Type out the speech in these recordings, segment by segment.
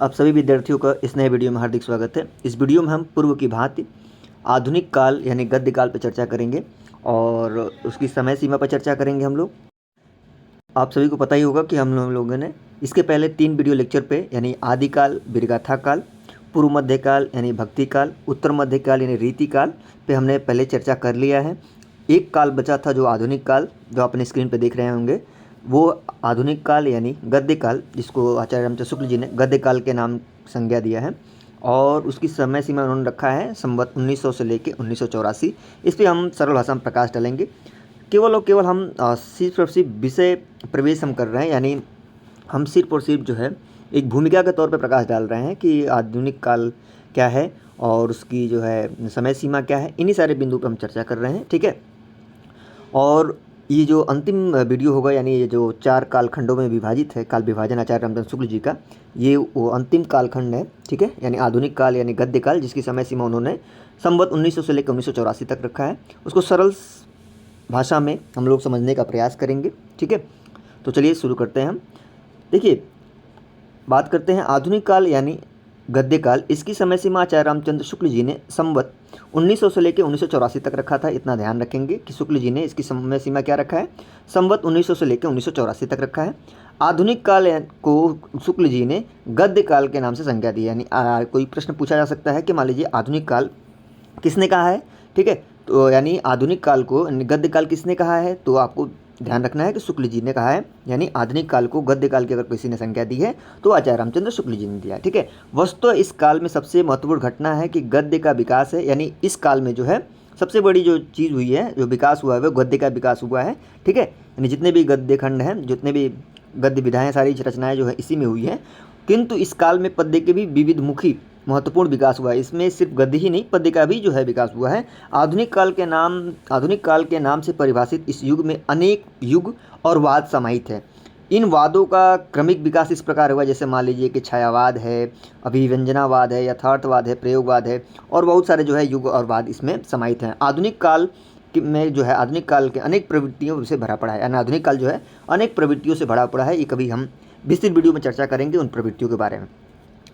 आप सभी विद्यार्थियों का इस नए वीडियो में हार्दिक स्वागत है। इस वीडियो में हम पूर्व की भांति आधुनिक काल यानी गद्य काल पर चर्चा करेंगे और उसकी समय सीमा पर चर्चा करेंगे हम लोग। आप सभी को पता ही होगा कि हम लोगों ने इसके पहले 3 वीडियो लेक्चर पे यानी आदिकाल, वीरगाथा काल, पूर्व मध्यकाल यानी भक्ति काल, उत्तर मध्यकाल यानी रीति काल पे हमने पहले चर्चा कर लिया है। एक काल बचा था जो आधुनिक काल, जो अपने स्क्रीन पे देख रहे होंगे, वो आधुनिक काल यानी गद्य काल, जिसको आचार्य रामचंद्र शुक्ल जी ने गद्य काल के नाम संज्ञा दिया है और उसकी समय सीमा उन्होंने रखा है संवत 1900 से लेकर 1984। इस पर हम सरल भाषा में प्रकाश डालेंगे। केवल और केवल हम सिर्फ और सिर्फ विषय प्रवेश हम कर रहे हैं, यानी हम सिर्फ और सिर्फ जो है एक भूमिका के तौर पे प्रकाश डाल रहे हैं कि आधुनिक काल क्या है और उसकी जो है समय सीमा क्या है। इन्हीं सारे बिंदु पर हम चर्चा कर रहे हैं, ठीक है। और ये जो अंतिम वीडियो होगा, यानी ये जो 4 कालखंडों में विभाजित है काल विभाजन आचार्य रामचंद्र शुक्ल जी का, ये वो अंतिम कालखंड है, ठीक है। यानी आधुनिक काल यानी गद्य काल, जिसकी समय सीमा उन्होंने संवत 1900 से लेकर 1984 तक रखा है। उसको सरल भाषा में हम लोग समझने का प्रयास करेंगे, ठीक है। तो चलिए शुरू करते हैं हम। देखिए, बात करते हैं आधुनिक काल यानी गद्य काल। इसकी समय सीमा आचार्य रामचंद्र शुक्ल जी ने संवत 1900 से लेकर 1984 तक रखा था। इतना ध्यान रखेंगे कि शुक्ल जी ने इसकी समय सीमा क्या रखा है, संवत 1900 से लेकर 1984 तक रखा है। आधुनिक काल को शुक्ल जी ने गद्य काल के नाम से संज्ञा दी। यानी कोई प्रश्न पूछा जा सकता है कि मान लीजिए आधुनिक काल किसने कहा है, ठीक है। तो यानी आधुनिक काल को गद्य काल किसने कहा है, तो आपको ध्यान रखना है कि शुक्ल जी ने कहा है। यानी आधुनिक काल को गद्य काल की अगर किसी ने संज्ञा दी है तो आचार्य रामचंद्र शुक्ल जी ने दिया, ठीक है। वस्तु इस काल में सबसे महत्वपूर्ण घटना है कि गद्य का विकास है। यानी इस काल में जो है सबसे बड़ी जो चीज़ हुई है, जो विकास हुआ है, वो गद्य का विकास हुआ है, ठीक है। यानी जितने भी गद्य खंड हैं, जितने भी गद्य विधाएँ, सारी रचनाएँ जो है इसी में हुई हैं। किंतु इस काल में पद्य के भी विविध मुखी महत्वपूर्ण विकास हुआ है। इसमें सिर्फ गद्य ही नहीं, पद्य का भी जो है विकास हुआ है। आधुनिक काल के नाम से परिभाषित इस युग में अनेक युग और वाद समाहित है। इन वादों का क्रमिक विकास इस प्रकार हुआ, जैसे मान लीजिए कि छायावाद है, अभिव्यंजनावाद है, यथार्थवाद है, प्रयोगवाद है और बहुत सारे जो है युग और वाद इसमें समाहित हैं। आधुनिक काल में जो है आधुनिक काल के अनेक प्रवृत्तियों से भरा पड़ा है। यानी आधुनिक काल जो है अनेक प्रवृत्तियों से भरा पड़ा है। ये कभी हम विस्तृत वीडियो में चर्चा करेंगे उन प्रवृत्तियों के बारे में।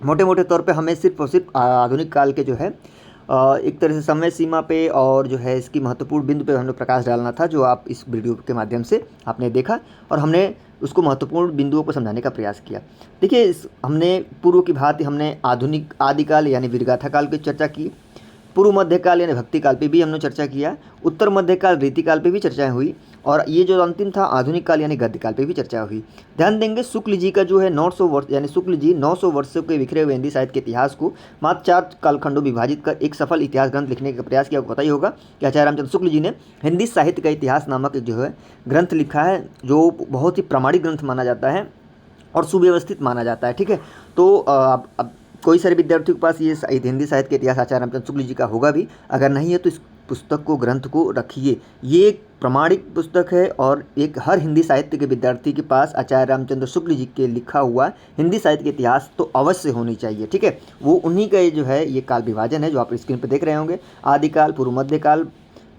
मोटे मोटे तौर पे हमें सिर्फ और सिर्फ आधुनिक काल के जो है एक तरह से समय सीमा पे और जो है इसकी महत्वपूर्ण बिंदु पे हमें प्रकाश डालना था, जो आप इस वीडियो के माध्यम से आपने देखा और हमने उसको महत्वपूर्ण बिंदुओं को समझाने का प्रयास किया। देखिए, हमने पूर्व की भांति हमने आधुनिक आदिकाल यानी वीरगाथा काल की चर्चा की, पूर्व मध्यकाल यानी भक्ति काल पे भी हमने चर्चा किया, उत्तर मध्यकाल रीति काल पे भी चर्चाएं हुई और ये जो अंतिम था आधुनिक काल यानी गद्य काल पे भी चर्चा हुई। ध्यान देंगे, शुक्ल जी का जो है 900 वर्ष, यानी शुक्ल जी 900 वर्षों के बिखरे हुए हिंदी साहित्य के इतिहास को मात्र 4 कालखंडों विभाजित कर एक सफल इतिहास ग्रंथ लिखने का प्रयास किया। आपको पता ही होगा कि आचार्य रामचंद्र शुक्ल जी ने हिंदी साहित्य का इतिहास नामक जो है ग्रंथ लिखा है, जो बहुत ही प्रामाणिक ग्रंथ माना जाता है और सुव्यवस्थित माना जाता है, ठीक है। तो अब कोई सारे विद्यार्थियों के पास ये हिंदी साहित्य के इतिहास आचार्य रामचंद्र शुक्ल जी का होगा भी, अगर नहीं है तो इस पुस्तक को, ग्रंथ को रखिए। ये एक प्रमाणिक पुस्तक है और एक हर हिंदी साहित्य के विद्यार्थी के पास आचार्य रामचंद्र शुक्ल जी के लिखा हुआ हिंदी साहित्य के इतिहास तो अवश्य होनी चाहिए, ठीक है। वो उन्हीं का जो है ये काल विभाजन है जो आप स्क्रीन पर देख रहे होंगे। आदिकाल, पूर्व मध्यकाल,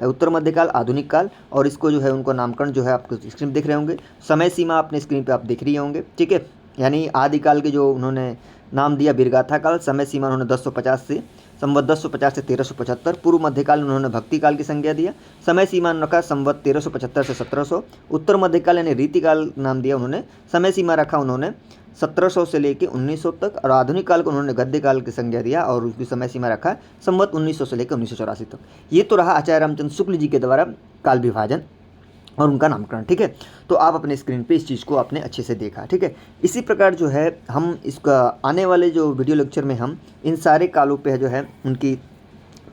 उत्तर मध्यकाल, आधुनिक काल, और इसको जो है उनको नामकरण जो है आप स्क्रीन पर देख रहे होंगे। समय सीमा अपने स्क्रीन पर आप देख रही होंगे, ठीक है। यानी आदिकाल के जो उन्होंने नाम दिया वीरगाथा काल, समय सीमा उन्होंने 1050 से संवत 1050 से 1375। पूर्व मध्यकाल उन्होंने भक्ति काल की संज्ञा दिया, समय सीमा रखा संवत 1375 से 1700। उत्तर मध्यकाल यानी रीति काल नाम दिया उन्होंने, समय सीमा रखा उन्होंने 1700 से लेकर 1900 तक। और आधुनिक काल को उन्होंने गद्य काल की संज्ञा दिया और उसकी समय सीमा रखा संवत 1900 से लेकर 1984 तक। ये तो रहा आचार्य रामचंद्र शुक्ल जी के द्वारा काल विभाजन और उनका नामकरण, ठीक है। तो आप अपने स्क्रीन पे इस चीज़ को आपने अच्छे से देखा, ठीक है। इसी प्रकार जो है हम इसका आने वाले जो वीडियो लेक्चर में हम इन सारे कालों पे जो है उनकी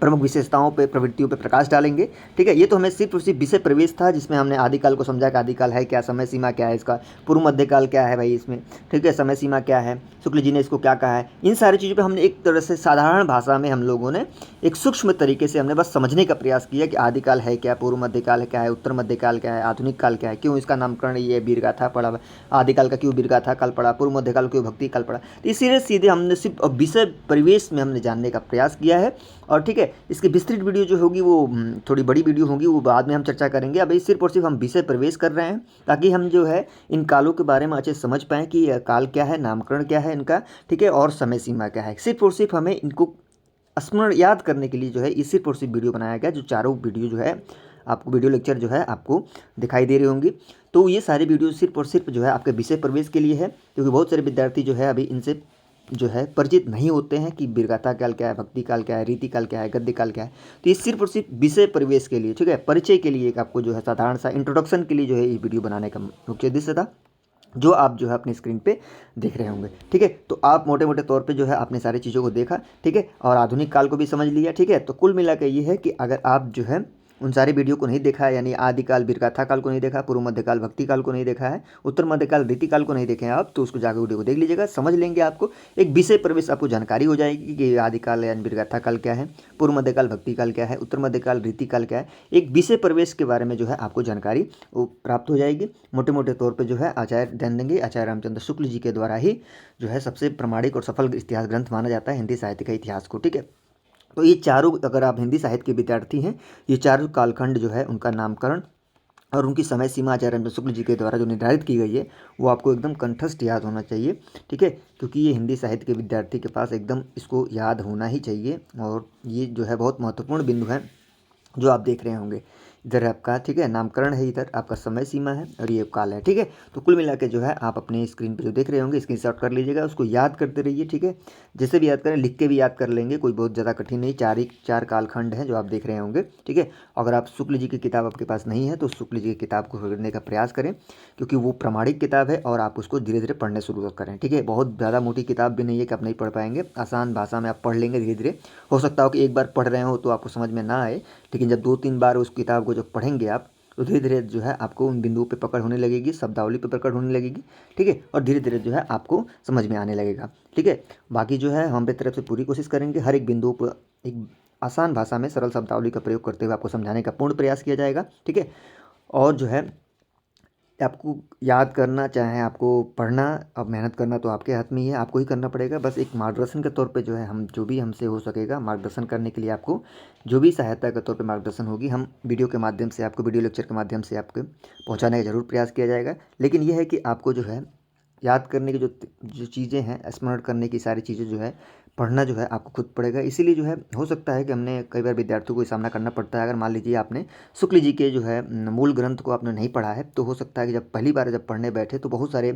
प्रमुख विशेषताओं पे, प्रवृत्तियों पे प्रकाश डालेंगे, ठीक है। ये तो हमें सिर्फ और सिर्फ विषय प्रवेश था, जिसमें हमने आदिकाल को समझा कि आदिकाल है क्या, समय सीमा क्या है इसका, पूर्व मध्यकाल क्या है भाई इसमें, ठीक है, समय सीमा क्या है, शुक्ल जी ने इसको क्या कहा है। इन सारी चीज़ों पे हमने एक तरह से साधारण भाषा में हम लोगों ने एक सूक्ष्म तरीके से हमने बस समझने का प्रयास किया कि आदिकाल है क्या, पूर्व मध्यकाल क्या है, उत्तर मध्यकाल क्या है, आधुनिक काल क्या है, क्यों इसका नामकरण ये वीरगाथा पड़ा, आदिकाल का क्यों वीरगाथा काल पड़ा, पूर्व मध्यकाल क्यों भक्ति काल पड़ा। तो इसीलिए सीधे हमने सिर्फ विषय परिवेश में हमने जानने का प्रयास किया है और ठीक है। है। इसकी विस्तृत वीडियो जो होगी वो थोड़ी बड़ी वीडियो होगी, वो बाद में हम चर्चा करेंगे। अभी सिर्फ और सिर्फ हम विषय प्रवेश कर रहे हैं ताकि हम जो है इन कालों के बारे में अच्छे समझ पाएँ कि यह काल क्या है, नामकरण क्या है इनका, ठीक है, और समय सीमा क्या है। सिर्फ और सिर्फ हमें इनको स्मरण याद करने के लिए जो है ये सिर्फ और सिर्फ वीडियो बनाया गया। जो चारों वीडियो जो है आपको वीडियो लेक्चर जो है आपको दिखाई दे रही होंगी। तो ये सारी वीडियो सिर्फ और सिर्फ जो है आपके विषय प्रवेश के लिए है, क्योंकि बहुत सारे विद्यार्थी जो है अभी इनसे जो है परिचित नहीं होते हैं कि वीरगाथा काल क्या है, भक्ति काल क्या है, रीति काल क्या है, गद्य काल क्या है। तो ये सिर्फ और सिर्फ विषय प्रवेश के लिए, ठीक है, परिचय के लिए एक आपको जो है साधारण सा इंट्रोडक्शन के लिए जो है ये वीडियो बनाने का मुख्य उद्देश्य था, जो आप जो है अपनी स्क्रीन पे देख रहे होंगे। ठीक है, तो आप मोटे मोटे तौर पे जो है आपने सारी चीज़ों को देखा, ठीक है, और आधुनिक काल को भी समझ लिया। ठीक है, तो कुल मिला के ये है कि अगर आप जो है उन सारी वीडियो को नहीं देखा है, यानी आदिकाल वीरगाथा काल को नहीं देखा, पूर्व मध्यकाल भक्ति काल को नहीं देखा है, उत्तर मध्यकाल रीति काल को नहीं देखे हैं आप, तो उसको जाकर वीडियो को देख लीजिएगा, समझ लेंगे। आपको एक विषय प्रवेश आपको जानकारी हो जाएगी कि आदिकाल यानी वीरगाथा काल क्या है, पूर्व मध्यकाल भक्ति काल क्या है, उत्तर मध्यकाल रीति काल क्या है। एक विषय प्रवेश के बारे में जो है आपको जानकारी वो प्राप्त हो जाएगी। मोटे मोटे तौर पर जो है आचार्य ध्यान देंगे, आचार्य रामचंद्र शुक्ल जी के द्वारा ही जो है सबसे प्रामाणिक और सफल इतिहास ग्रंथ माना जाता है हिंदी साहित्य का इतिहास को। ठीक है, तो ये चारों, अगर आप हिंदी साहित्य के विद्यार्थी हैं, ये चारों कालखंड जो है उनका नामकरण और उनकी समय सीमा आचार्य रामचंद्र शुक्ल जी के द्वारा जो निर्धारित की गई है वो आपको एकदम कंठस्थ याद होना चाहिए। ठीक है, क्योंकि ये हिंदी साहित्य के विद्यार्थी के पास एकदम इसको याद होना ही चाहिए, और ये जो है बहुत महत्वपूर्ण बिंदु है जो आप देख रहे होंगे। इधर आपका, ठीक है, नामकरण है, इधर आपका समय सीमा है, और ये काल है। ठीक है, तो कुल मिला के जो है आप अपने स्क्रीन पे जो देख रहे होंगे स्क्रीनशॉट कर लीजिएगा, उसको याद करते रहिए। ठीक है, जैसे भी याद करें, लिख के भी याद कर लेंगे, कोई बहुत ज़्यादा कठिन नहीं। चार कालखंड हैं जो आप देख रहे होंगे। ठीक है, अगर आप शुक्ल जी की किताब आपके पास नहीं है तो शुक्ल जी की किताब को खरीदने का प्रयास करें, क्योंकि वो प्रामाणिक किताब है और आप उसको धीरे धीरे पढ़ने शुरू करें। ठीक है, बहुत ज़्यादा मोटी किताब भी नहीं है कि आप नहीं पढ़ पाएंगे, आसान भाषा में आप पढ़ लेंगे धीरे धीरे। हो सकता हो कि एक बार पढ़ रहे हो तो आपको समझ में ना आए, लेकिन जब 2-3 बार उस किताब को जब पढ़ेंगे आप, तो धीरे धीरे जो है आपको उन बिंदुओं पे पकड़ होने लगेगी, शब्दावली पे पकड़ होने लगेगी। ठीक है, और धीरे धीरे जो है आपको समझ में आने लगेगा। ठीक है, बाकी जो है हम अपनी तरफ से पूरी कोशिश करेंगे, हर एक बिंदु पर एक आसान भाषा में सरल शब्दावली का प्रयोग करते हुए आपको समझाने का पूर्ण प्रयास किया जाएगा। ठीक है, और जो है आपको याद करना चाहे आपको पढ़ना, अब मेहनत करना तो आपके हाथ में ही है, आपको ही करना पड़ेगा। बस एक मार्गदर्शन के तौर पे जो है हम जो भी हमसे हो सकेगा मार्गदर्शन करने के लिए, आपको जो भी सहायता के तौर पे मार्गदर्शन होगी, हम वीडियो के माध्यम से आपको, वीडियो लेक्चर के माध्यम से आपको पहुंचाने का ज़रूर प्रयास किया जाएगा। लेकिन यह है कि आपको जो है याद करने की जो जो चीज़ें हैं, स्मरण करने की सारी चीज़ें जो है पढ़ना जो है आपको खुद पड़ेगा। इसीलिए जो है हो सकता है कि हमने कई बार विद्यार्थियों को सामना करना पड़ता है। अगर मान लीजिए आपने शुक्ल जी के जो है मूल ग्रंथ को आपने नहीं पढ़ा है, तो हो सकता है कि जब पहली बार जब पढ़ने बैठे तो बहुत सारे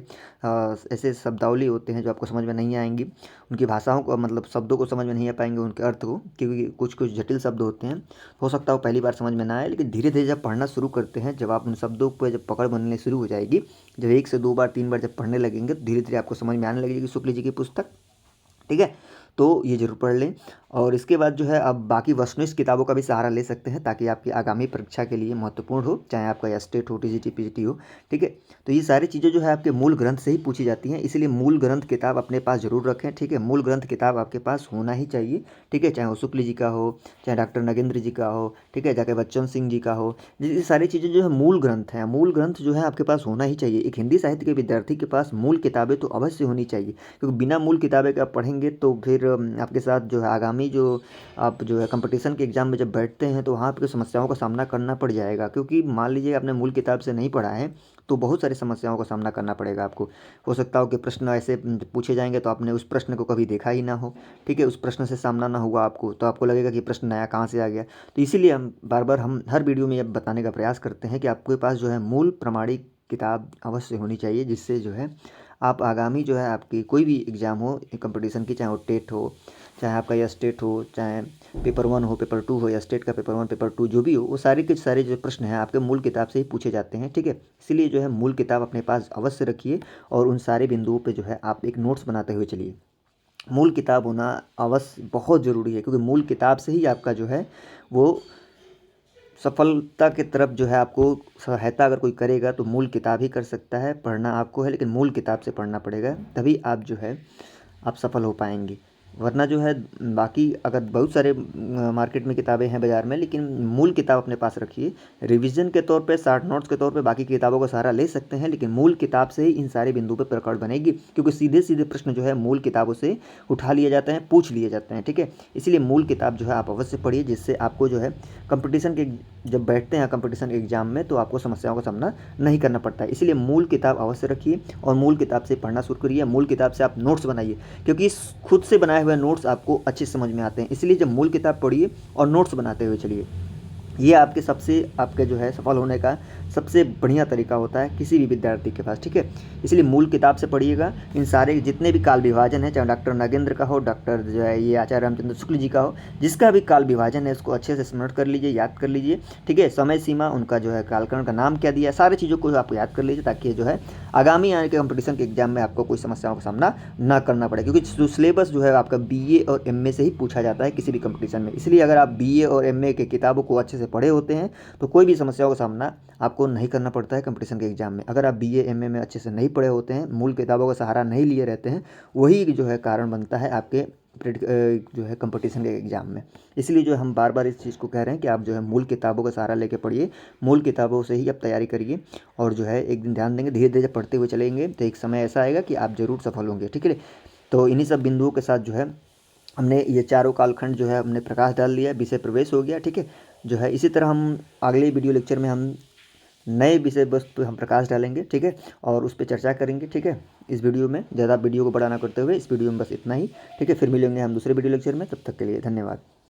ऐसे शब्दावली होते हैं जो आपको समझ में नहीं आएंगी, उनकी भाषाओं को, मतलब शब्दों को समझ में नहीं आ पाएंगे, उनके अर्थ को, क्योंकि कुछ कुछ जटिल शब्द होते हैं। हो सकता है वो पहली बार समझ में ना आए, लेकिन धीरे धीरे जब पढ़ना शुरू करते हैं, जब आप उन शब्दों पर जब पकड़ बनने शुरू हो जाएगी, जब 1 से 2 बार 3 बार जब पढ़ने लगेंगे, तो धीरे धीरे आपको समझ में आने लगेगी शुक्ल जी की पुस्तक। ठीक है, तो ये ज़रूर पढ़ लें। और इसके बाद जो है आप बाकी वस्तुनिष्ठ किताबों का भी सहारा ले सकते हैं, ताकि आपकी आगामी परीक्षा के लिए महत्वपूर्ण हो, चाहे आपका स्टेट हो, टीजीटी पीजीटी हो। ठीक है, तो ये सारी चीज़ें जो है आपके मूल ग्रंथ से ही पूछी जाती हैं, इसलिए मूल ग्रंथ किताब अपने पास ज़रूर रखें। ठीक है, मूल ग्रंथ किताब आपके पास होना ही चाहिए। ठीक है, चाहे वो शुक्ल जी का हो, चाहे डॉक्टर नगेंद्र जी का हो, ठीक है, चाहे बच्चन सिंह जी का हो, ये सारी चीज़ें जो है मूल ग्रंथ हैं, मूल ग्रंथ जो है आपके पास होना ही चाहिए। एक हिंदी साहित्य के विद्यार्थी के पास मूल किताबें तो अवश्य होनी चाहिए, क्योंकि बिना मूल किताबें के आप पढ़ेंगे तो फिर आपके साथ जो है आगामी जो आप जो है कंपटीशन के एग्ज़ाम में जब बैठते हैं तो वहाँ आपको समस्याओं का सामना करना पड़ जाएगा। क्योंकि मान लीजिए आपने मूल किताब से नहीं पढ़ा है, तो बहुत सारी समस्याओं का सामना करना पड़ेगा आपको। हो सकता हो कि प्रश्न ऐसे पूछे जाएंगे तो आपने उस प्रश्न को कभी देखा ही ना हो, ठीक है, उस प्रश्न से सामना ना हुआ आपको, तो आपको लगेगा कि प्रश्न नया कहाँ से आ गया। तो इसीलिए हम बार बार हम हर वीडियो में ये बताने का प्रयास करते हैं कि आपके पास जो है मूल प्रमाणिक किताब अवश्य होनी चाहिए, जिससे जो है आप आगामी जो है आपकी कोई भी एग्ज़ाम हो कंपटीशन की, चाहे वो टेट हो, चाहे आपका या स्टेट हो, चाहे पेपर 1 हो, पेपर 2 हो, या स्टेट का पेपर 1 पेपर 2 जो भी हो, वो सारे के सारे जो प्रश्न हैं आपके मूल किताब से ही पूछे जाते हैं। ठीक है, इसीलिए जो है मूल किताब अपने पास अवश्य रखिए, और उन सारे बिंदुओं पे जो है आप एक नोट्स बनाते हुए चलिए। मूल किताब होना अवश्य बहुत ज़रूरी है, क्योंकि मूल किताब से ही आपका जो है वो सफलता की तरफ जो है आपको सहायता अगर कोई करेगा तो मूल किताब ही कर सकता है। पढ़ना आपको है, लेकिन मूल किताब से पढ़ना पड़ेगा, तभी आप जो है आप सफल हो पाएंगे। वरना जो है बाकी अगर बहुत सारे मार्केट में किताबें हैं बाज़ार में, लेकिन मूल किताब अपने पास रखिए। रिवीजन के तौर पे, शॉर्ट नोट्स के तौर पे बाकी किताबों का सहारा ले सकते हैं, लेकिन मूल किताब से ही इन सारे बिंदुओं पे पकड़ बनेगी, क्योंकि सीधे सीधे प्रश्न जो है मूल किताबों से उठा लिए जाते हैं, पूछ लिए जाते हैं। ठीक है, इसलिए मूल किताब जो है आप अवश्य पढ़िए, जिससे आपको जो है कंपटीशन के जब बैठते हैं कंपटीशन के एग्जाम में तो आपको समस्याओं का सामना नहीं करना पड़ता है। इसलिए मूल किताब अवश्य रखिए और मूल किताब से पढ़ना शुरू करिए। मूल किताब से आप नोट्स बनाइए, क्योंकि खुद से बनाए हुए नोट्स आपको अच्छे समझ में आते हैं। इसलिए जब मूल किताब पढ़िए और नोट्स बनाते हुए चलिए, ये आपके जो है सफल होने का सबसे बढ़िया तरीका होता है किसी भी विद्यार्थी के पास। ठीक है, इसलिए मूल किताब से पढ़िएगा। इन सारे जितने भी काल विभाजन है, चाहे डॉक्टर नागेंद्र का हो, डॉक्टर जो है ये आचार्य रामचंद्र शुक्ल जी का हो, जिसका भी काल विभाजन है उसको अच्छे से स्मरण कर लीजिए, याद कर लीजिए। ठीक है, समय सीमा, उनका जो है कालखंड का नाम क्या दिया, सारी चीज़ों को आप याद कर लीजिए, ताकि जो है आगामी आने के कंपटीशन के एग्जाम में आपको कोई समस्याओं का सामना ना करना पड़े, क्योंकि जो सिलेबस जो है आपका बीए और एमए से ही पूछा जाता है किसी भी कंपटीशन में। इसलिए अगर आप बीए और एमए के किताबों को अच्छे से पढ़े होते हैं तो कोई भी समस्याओं का सामना आपको नहीं करना पड़ता है कंपटीशन के एग्जाम में। अगर आप बीए एमए में अच्छे से नहीं पढ़े होते हैं, मूल किताबों का सहारा नहीं लिए रहते हैं, वही जो है कारण बनता है आपके जो है कंपटीशन के एग्ज़ाम में। इसलिए जो हम बार बार इस चीज़ को कह रहे हैं कि आप जो है मूल किताबों का सहारा लेके पढ़िए, मूल किताबों से ही आप तैयारी करिए, और जो है एक दिन ध्यान देंगे, धीरे धीरे पढ़ते हुए चलेंगे तो एक समय ऐसा आएगा कि आप ज़रूर सफल होंगे। ठीक है, तो इन्हीं सब बिंदुओं के साथ जो है हमने ये चारों कालखंड जो है हमने प्रकाश डाल दिया, विषय प्रवेश हो गया। ठीक है, जो है इसी तरह हम अगले वीडियो लेक्चर में हम नए विषय वस्तु पे हम प्रकाश डालेंगे। ठीक है, और उस पर चर्चा करेंगे। ठीक है, इस वीडियो में ज़्यादा वीडियो को बड़ा ना करते हुए इस वीडियो में बस इतना ही। ठीक है, फिर मिलेंगे हम दूसरे वीडियो लेक्चर में, तब तक के लिए धन्यवाद।